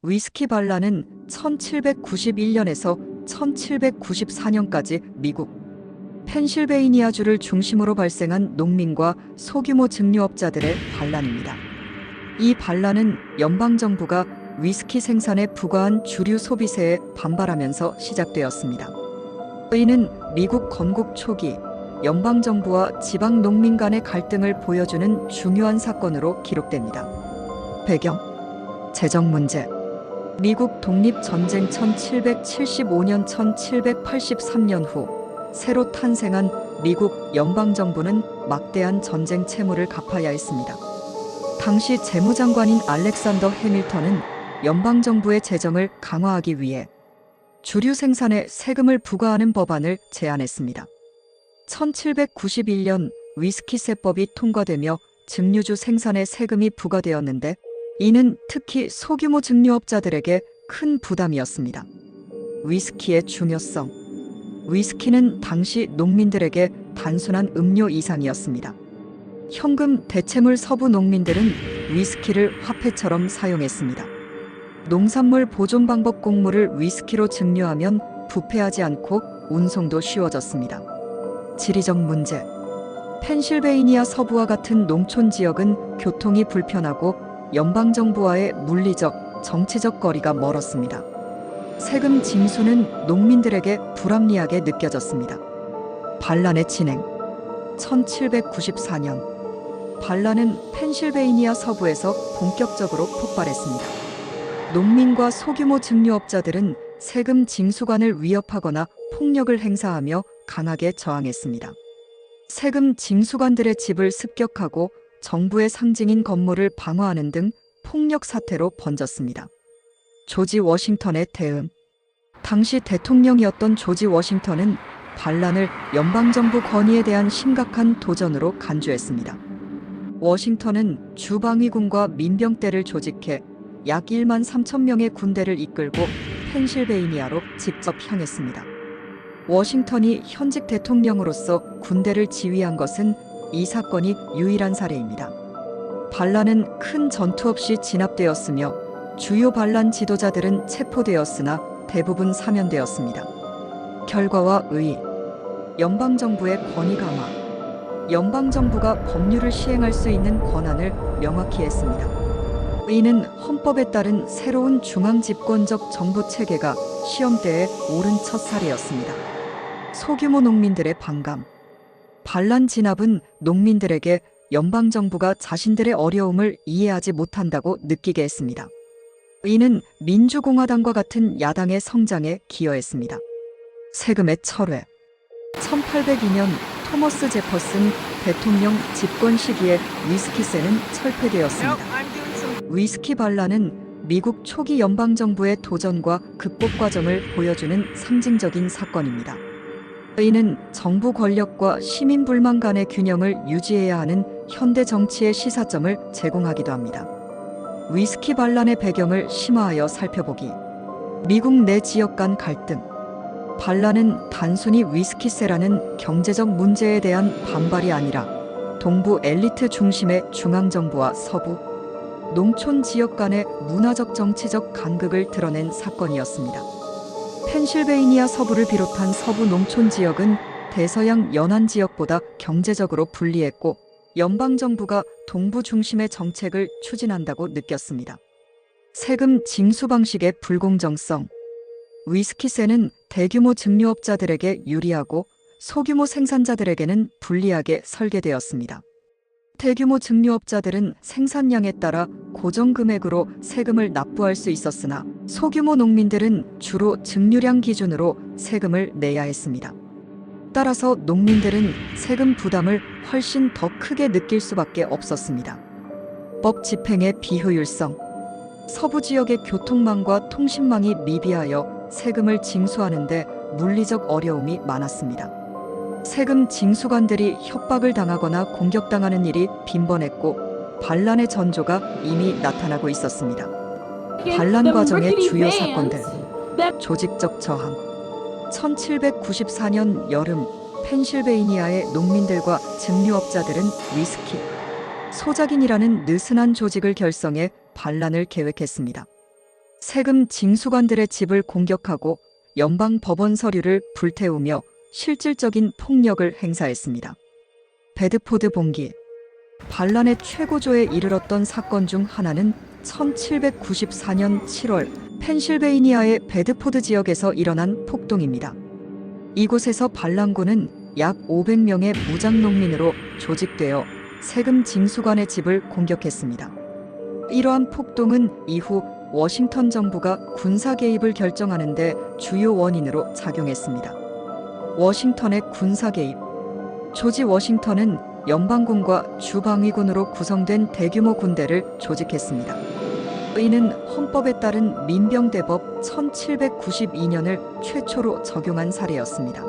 위스키 반란은 1791년에서 1794년까지 미국 펜실베이니아주를 중심으로 발생한 농민과 소규모 증류업자들의 반란입니다. 이 반란은 연방정부가 위스키 생산에 부과한 주류 소비세에 반발하면서 시작되었습니다. 이는 미국 건국 초기 연방정부와 지방 농민 간의 갈등을 보여주는 중요한 사건으로 기록됩니다. 배경, 재정 문제. 미국 독립전쟁 1775년 1783년 후 새로 탄생한 미국 연방정부는 막대한 전쟁 채무를 갚아야 했습니다. 당시 재무장관인 알렉산더 해밀턴은 연방정부의 재정을 강화하기 위해 주류 생산에 세금을 부과하는 법안을 제안했습니다. 1791년 위스키세법이 통과되며 증류주 생산에 세금이 부과되었는데 이는 특히 소규모 증류업자들에게 큰 부담이었습니다. 위스키의 중요성. 위스키는 당시 농민들에게 단순한 음료 이상이었습니다. 현금 대체물 서부 농민들은 위스키를 화폐처럼 사용했습니다. 농산물 보존 방법 곡물을 위스키로 증류하면 부패하지 않고 운송도 쉬워졌습니다. 지리적 문제. 펜실베이니아 서부와 같은 농촌 지역은 교통이 불편하고 연방정부와의 물리적, 정치적 거리가 멀었습니다. 세금 징수는 농민들에게 불합리하게 느껴졌습니다. 반란의 진행. 1794년. 반란은 펜실베이니아 서부에서 본격적으로 폭발했습니다. 농민과 소규모 증류업자들은 세금 징수관을 위협하거나 폭력을 행사하며 강하게 저항했습니다. 세금 징수관들의 집을 습격하고 정부의 상징인 건물을 방어하는 등 폭력 사태로 번졌습니다. 조지 워싱턴의 대응. 당시 대통령이었던 조지 워싱턴은 반란을 연방정부 권위에 대한 심각한 도전으로 간주했습니다. 워싱턴은 주방위군과 민병대를 조직해 약 1만 3천 명의 군대를 이끌고 펜실베이니아로 직접 향했습니다. 워싱턴이 현직 대통령으로서 군대를 지휘한 것은 이 사건이 유일한 사례입니다. 반란은 큰 전투 없이 진압되었으며 주요 반란 지도자들은 체포되었으나 대부분 사면되었습니다. 결과와 의의. 연방정부의 권위 강화. 연방정부가 법률을 시행할 수 있는 권한을 명확히 했습니다. 이는 헌법에 따른 새로운 중앙집권적 정부 체계가 시험대에 오른 첫 사례였습니다. 소규모 농민들의 반감. 반란 진압은 농민들에게 연방정부가 자신들의 어려움을 이해하지 못한다고 느끼게 했습니다. 이는 민주공화당과 같은 야당의 성장에 기여했습니다. 세금의 철회. 1802년 토머스 제퍼슨 대통령 집권 시기에 위스키세는 철폐되었습니다. 위스키 반란은 미국 초기 연방정부의 도전과 극복 과정을 보여주는 상징적인 사건입니다. 이는 정부 권력과 시민 불만 간의 균형을 유지해야 하는 현대 정치의 시사점을 제공하기도 합니다. 위스키 반란의 배경을 심화하여 살펴보기. 미국 내 지역 간 갈등. 반란은 단순히 위스키세라는 경제적 문제에 대한 반발이 아니라 동부 엘리트 중심의 중앙정부와 서부, 농촌 지역 간의 문화적 정치적 간극을 드러낸 사건이었습니다. 펜실베이니아 서부를 비롯한 서부 농촌 지역은 대서양 연안 지역보다 경제적으로 불리했고 연방정부가 동부 중심의 정책을 추진한다고 느꼈습니다. 세금 징수 방식의 불공정성. 위스키세는 대규모 증류업자들에게 유리하고 소규모 생산자들에게는 불리하게 설계되었습니다. 대규모 증류업자들은 생산량에 따라 고정 금액으로 세금을 납부할 수 있었으나 소규모 농민들은 주로 증류량 기준으로 세금을 내야 했습니다. 따라서 농민들은 세금 부담을 훨씬 더 크게 느낄 수밖에 없었습니다. 법 집행의 비효율성. 서부 지역의 교통망과 통신망이 미비하여 세금을 징수하는데 물리적 어려움이 많았습니다. 세금 징수관들이 협박을 당하거나 공격당하는 일이 빈번했고 반란의 전조가 이미 나타나고 있었습니다. 반란 과정의 주요 사건들. 조직적 저항. 1794년 여름 펜실베이니아의 농민들과 증류업자들은 위스키 소작인이라는 느슨한 조직을 결성해 반란을 계획했습니다. 세금 징수관들의 집을 공격하고 연방 법원 서류를 불태우며 실질적인 폭력을 행사했습니다. 베드포드 봉기. 반란의 최고조에 이르렀던 사건 중 하나는 1794년 7월 펜실베이니아의 베드포드 지역에서 일어난 폭동입니다. 이곳에서 반란군은 약 500명의 무장농민으로 조직되어 세금 징수관의 집을 공격했습니다. 이러한 폭동은 이후 워싱턴 정부가 군사 개입을 결정하는 데 주요 원인으로 작용했습니다. 워싱턴의 군사 개입. 조지 워싱턴은 연방군과 주방위군으로 구성된 대규모 군대를 조직했습니다. 이는 헌법에 따른 민병대법 1792년을 최초로 적용한 사례였습니다.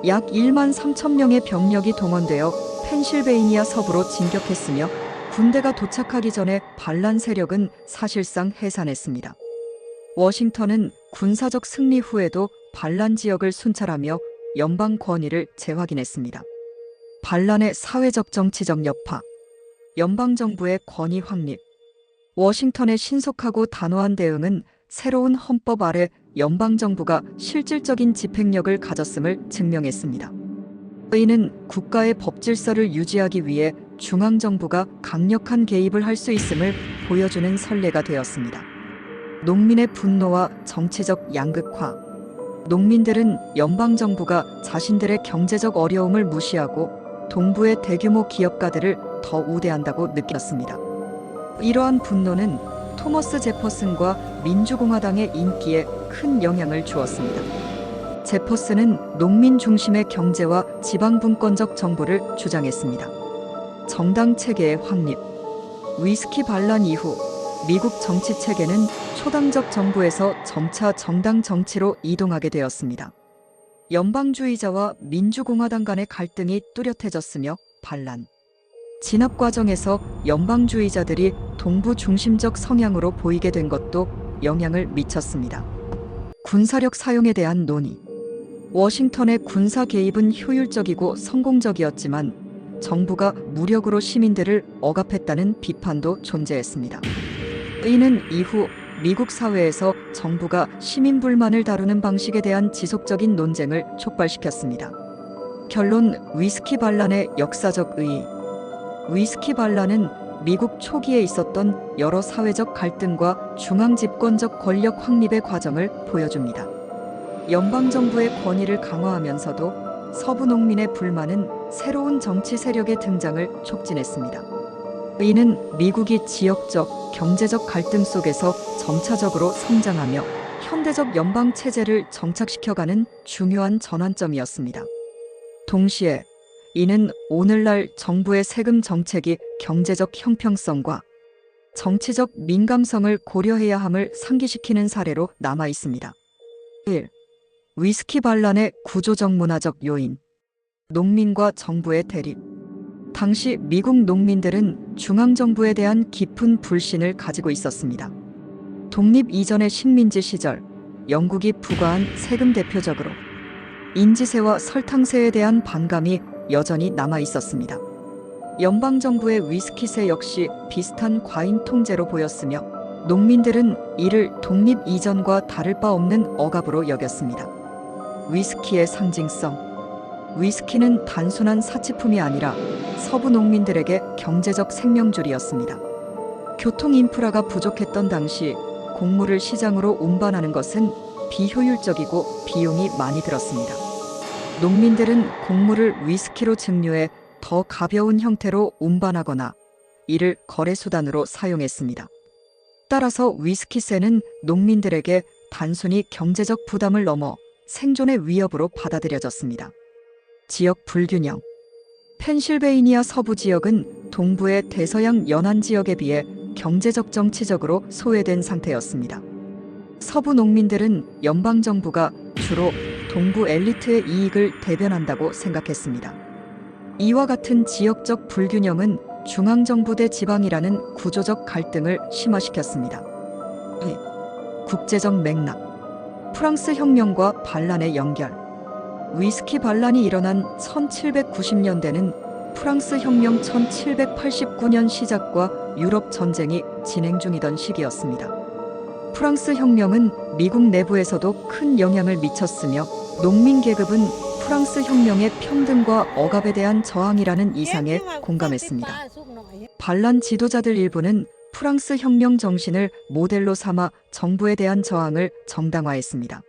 약 1만 3천 명의 병력이 동원되어 펜실베이니아 서부로 진격했으며 군대가 도착하기 전에 반란 세력은 사실상 해산했습니다. 워싱턴은 군사적 승리 후에도 반란 지역을 순찰하며 연방 권위를 재확인했습니다. 반란의 사회적 정치적 여파. 연방정부의 권위 확립. 워싱턴의 신속하고 단호한 대응은 새로운 헌법 아래 연방정부가 실질적인 집행력을 가졌음을 증명했습니다. 이는 국가의 법질서를 유지하기 위해 중앙정부가 강력한 개입을 할 수 있음을 보여주는 선례가 되었습니다. 농민의 분노와 정치적 양극화. 농민들은 연방정부가 자신들의 경제적 어려움을 무시하고 동부의 대규모 기업가들을 더 우대한다고 느꼈습니다. 이러한 분노는 토머스 제퍼슨과 민주공화당의 인기에 큰 영향을 주었습니다. 제퍼슨은 농민 중심의 경제와 지방분권적 정부를 주장했습니다. 정당 체계의 확립. 위스키 반란 이후 미국 정치 체계는 초당적 정부에서 점차 정당 정치로 이동하게 되었습니다. 연방주의자와 민주공화당 간의 갈등이 뚜렷해졌으며 반란 진압 과정에서 연방주의자들이 동부 중심적 성향으로 보이게 된 것도 영향을 미쳤습니다. 군사력 사용에 대한 논의. 워싱턴의 군사 개입은 효율적이고 성공적이었지만 정부가 무력으로 시민들을 억압했다는 비판도 존재했습니다. 이는 이후 미국 사회에서 정부가 시민 불만을 다루는 방식에 대한 지속적인 논쟁을 촉발시켰습니다. 결론, 위스키 반란의 역사적 의의. 위스키 반란은 미국 초기에 있었던 여러 사회적 갈등과 중앙집권적 권력 확립의 과정을 보여줍니다. 연방정부의 권위를 강화하면서도 서부 농민의 불만은 새로운 정치 세력의 등장을 촉진했습니다. 이는 미국이 지역적, 경제적 갈등 속에서 점차적으로 성장하며 현대적 연방 체제를 정착시켜가는 중요한 전환점이었습니다. 동시에 이는 오늘날 정부의 세금 정책이 경제적 형평성과 정치적 민감성을 고려해야 함을 상기시키는 사례로 남아 있습니다. 1. 위스키 반란의 구조적 문화적 요인. 농민과 정부의 대립. 당시 미국 농민들은 중앙정부에 대한 깊은 불신을 가지고 있었습니다. 독립 이전의 식민지 시절, 영국이 부과한 세금 대표적으로 인지세와 설탕세에 대한 반감이 여전히 남아 있었습니다. 연방정부의 위스키세 역시 비슷한 과잉 통제로 보였으며 농민들은 이를 독립 이전과 다를 바 없는 억압으로 여겼습니다. 위스키의 상징성. 위스키는 단순한 사치품이 아니라 서부 농민들에게 경제적 생명줄이었습니다. 교통 인프라가 부족했던 당시 곡물을 시장으로 운반하는 것은 비효율적이고 비용이 많이 들었습니다. 농민들은 곡물을 위스키로 증류해 더 가벼운 형태로 운반하거나 이를 거래수단으로 사용했습니다. 따라서 위스키세는 농민들에게 단순히 경제적 부담을 넘어 생존의 위협으로 받아들여졌습니다. 지역 불균형. 펜실베이니아 서부 지역은 동부의 대서양 연안 지역에 비해 경제적 정치적으로 소외된 상태였습니다. 서부 농민들은 연방정부가 주로 동부 엘리트의 이익을 대변한다고 생각했습니다. 이와 같은 지역적 불균형은 중앙정부 대 지방이라는 구조적 갈등을 심화시켰습니다. 국제적 맥락. 프랑스 혁명과 반란의 연결. 위스키 반란이 일어난 1790년대는 프랑스 혁명 1789년 시작과 유럽 전쟁이 진행 중이던 시기였습니다. 프랑스 혁명은 미국 내부에서도 큰 영향을 미쳤으며 농민 계급은 프랑스 혁명의 평등과 억압에 대한 저항이라는 이상에 공감했습니다. 반란 지도자들 일부는 프랑스 혁명 정신을 모델로 삼아 정부에 대한 저항을 정당화했습니다.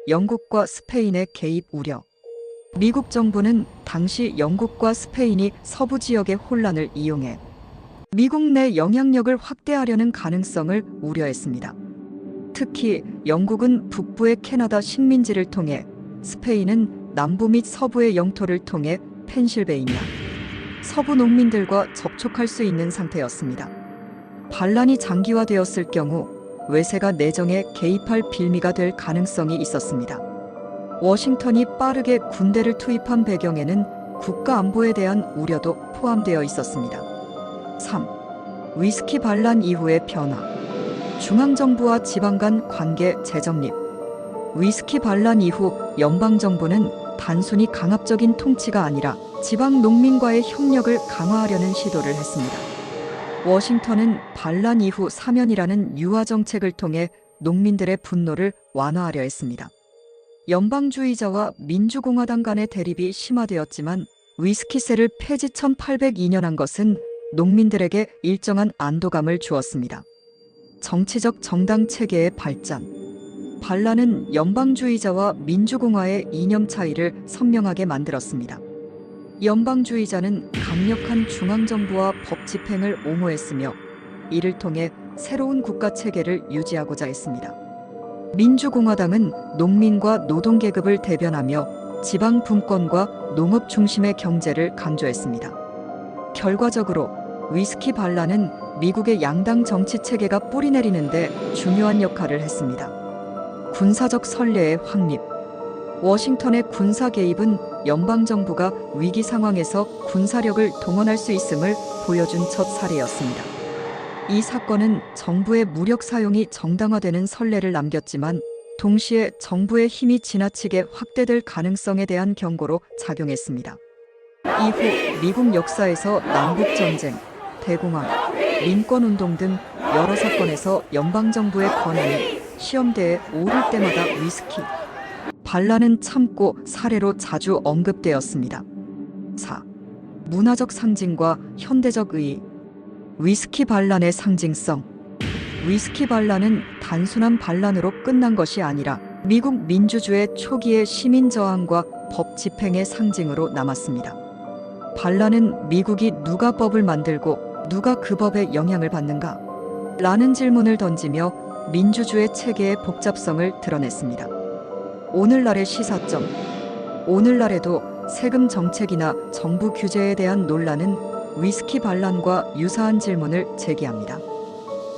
영국과 스페인의 개입 우려. 미국 정부는 당시 영국과 스페인이 서부 지역의 혼란을 이용해 미국 내 영향력을 확대하려는 가능성을 우려했습니다. 특히 영국은 북부의 캐나다 식민지를 통해, 스페인은 남부 및 서부의 영토를 통해 펜실베이니아, 서부 농민들과 접촉할 수 있는 상태였습니다. 반란이 장기화되었을 경우 외세가 내정에 개입할 빌미가 될 가능성이 있었습니다. 워싱턴이 빠르게 군대를 투입한 배경에는 국가 안보에 대한 우려도 포함되어 있었습니다. 3. 위스키 반란 이후의 변화. 중앙정부와 지방 간 관계 재정립. 위스키 반란 이후 연방정부는 단순히 강압적인 통치가 아니라 지방 농민과의 협력을 강화하려는 시도를 했습니다. 워싱턴은 반란 이후 사면이라는 유화 정책을 통해 농민들의 분노를 완화하려 했습니다. 연방주의자와 민주공화당 간의 대립이 심화되었지만 위스키세를 폐지 1802년 한 것은 농민들에게 일정한 안도감을 주었습니다. 정치적 정당 체계의 발전. 반란은 연방주의자와 민주공화의 이념 차이를 선명하게 만들었습니다. 연방주의자는 강력한 중앙정부와 법 집행을 옹호했으며 이를 통해 새로운 국가 체계를 유지하고자 했습니다. 민주공화당은 농민과 노동계급을 대변하며 지방 분권과 농업 중심의 경제를 강조했습니다. 결과적으로 위스키 반란은 미국의 양당 정치 체계가 뿌리내리는데 중요한 역할을 했습니다. 군사적 선례의 확립. 워싱턴의 군사 개입은 연방정부가 위기 상황에서 군사력을 동원할 수 있음을 보여준 첫 사례였습니다. 이 사건은 정부의 무력 사용이 정당화되는 선례를 남겼지만 동시에 정부의 힘이 지나치게 확대될 가능성에 대한 경고로 작용했습니다. 이후 미국 역사에서 남북전쟁, 대공황, 민권운동 등 여러 사건에서 연방정부의 권한이 시험대에 오를 때마다 위스키 반란은 참고 사례로 자주 언급되었습니다. 4. 문화적 상징과 현대적 의의. 위스키 반란의 상징성. 위스키 반란은 단순한 반란으로 끝난 것이 아니라 미국 민주주의 초기의 시민 저항과 법 집행의 상징으로 남았습니다. 반란은 미국이 누가 법을 만들고 누가 그 법에 영향을 받는가? 라는 질문을 던지며 민주주의 체계의 복잡성을 드러냈습니다. 오늘날의 시사점. 오늘날에도 세금 정책이나 정부 규제에 대한 논란은 위스키 반란과 유사한 질문을 제기합니다.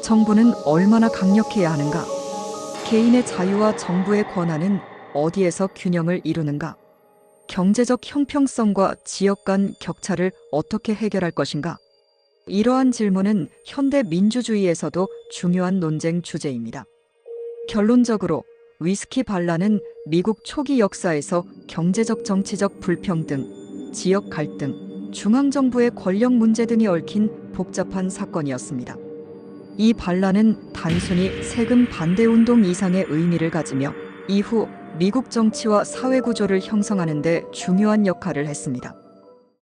정부는 얼마나 강력해야 하는가? 개인의 자유와 정부의 권한은 어디에서 균형을 이루는가? 경제적 형평성과 지역 간 격차를 어떻게 해결할 것인가? 이러한 질문은 현대 민주주의에서도 중요한 논쟁 주제입니다. 결론적으로 위스키 반란은 미국 초기 역사에서 경제적 정치적 불평등, 지역 갈등, 중앙정부의 권력 문제 등이 얽힌 복잡한 사건이었습니다. 이 반란은 단순히 세금 반대 운동 이상의 의미를 가지며 이후 미국 정치와 사회 구조를 형성하는 데 중요한 역할을 했습니다.